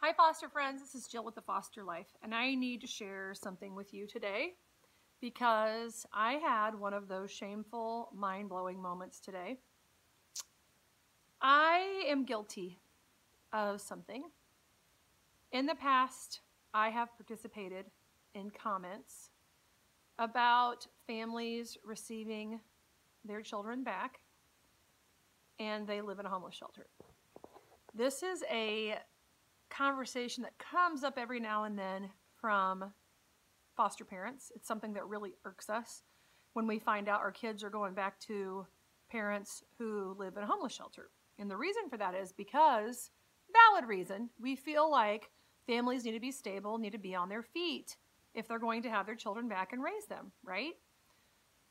Hi foster friends, this is Jill with The Foster Life, and I need to share something with you today because I had one of those shameful, mind-blowing moments today. I am guilty of something. In the past, I have participated in comments about families receiving their children back and they live in a homeless shelter. This is a conversation that comes up every now and then from foster parents. It's something that really irks us when we find out our kids are going back to parents who live in a homeless shelter. And the reason for that is because, valid reason, we feel like families need to be stable, need to be on their feet if they're going to have their children back and raise them, right?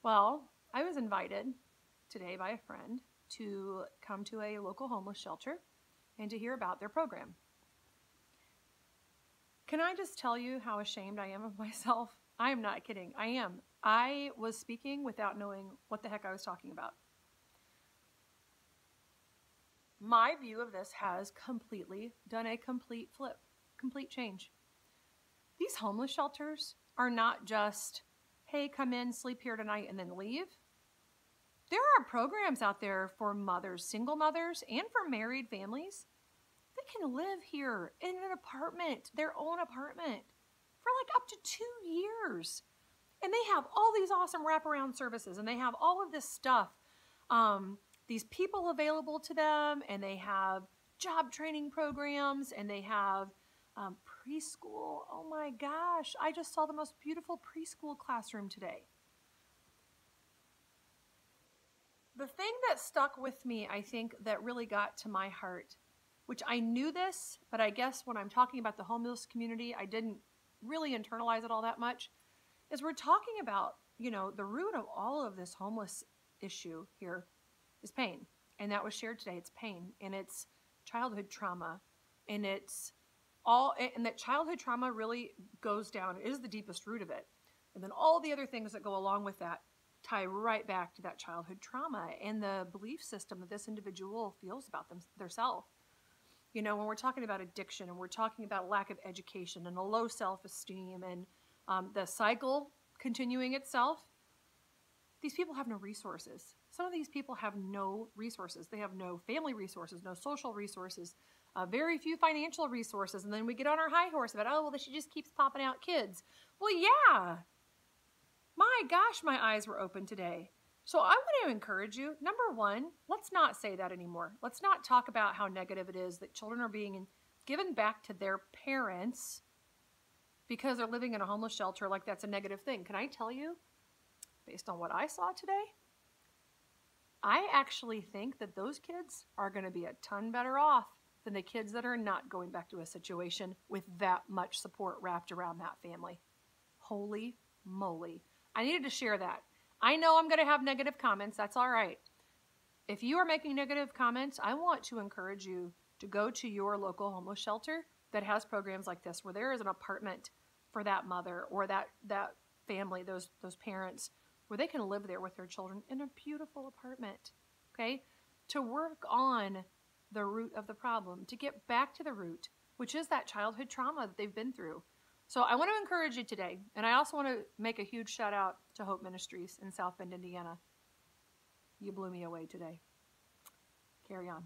Well, I was invited today by a friend to come to a local homeless shelter and to hear about their program. Can I just tell you how ashamed I am of myself? I am not kidding. I am. I was speaking without knowing what the heck I was talking about. My view of this has completely done a complete flip, complete change. These homeless shelters are not just, hey, come in, sleep here tonight, and then leave. There are programs out there for mothers, single mothers, and for married families. They can live here in an apartment, their own apartment, for like up to 2 years. And they have all these awesome wraparound services, and they have all of this stuff, these people available to them, and they have job training programs, and they have preschool. Oh my gosh, I just saw the most beautiful preschool classroom today. The thing that stuck with me, I think, that really got to my heart, which I knew this, but I guess when I'm talking about the homeless community, I didn't really internalize it all that much, is we're talking about, the root of all of this homeless issue here is pain. And that was shared today. It's pain, and it's childhood trauma, and and that childhood trauma really goes down, is the deepest root of it. And then all the other things that go along with that tie right back to that childhood trauma and the belief system that this individual feels about themselves. When we're talking about addiction, and we're talking about lack of education and a low self-esteem, and the cycle continuing itself, these people have no resources. Some of these people have no resources. They have no family resources, no social resources, very few financial resources. And then we get on our high horse about, oh, well, she just keeps popping out kids. Well, yeah. My gosh, my eyes were open today. So I want to encourage you, number one, let's not say that anymore. Let's not talk about how negative it is that children are being given back to their parents because they're living in a homeless shelter, like that's a negative thing. Can I tell you, based on what I saw today, I actually think that those kids are going to be a ton better off than the kids that are not going back to a situation with that much support wrapped around that family. Holy moly. I needed to share that. I know I'm going to have negative comments. That's all right. If you are making negative comments, I want to encourage you to go to your local homeless shelter that has programs like this, where there is an apartment for that mother or that family, those parents, where they can live there with their children in a beautiful apartment, okay? To work on the root of the problem, to get back to the root, which is that childhood trauma that they've been through. So I want to encourage you today, and I also want to make a huge shout out to Hope Ministries in South Bend, Indiana. You blew me away today. Carry on.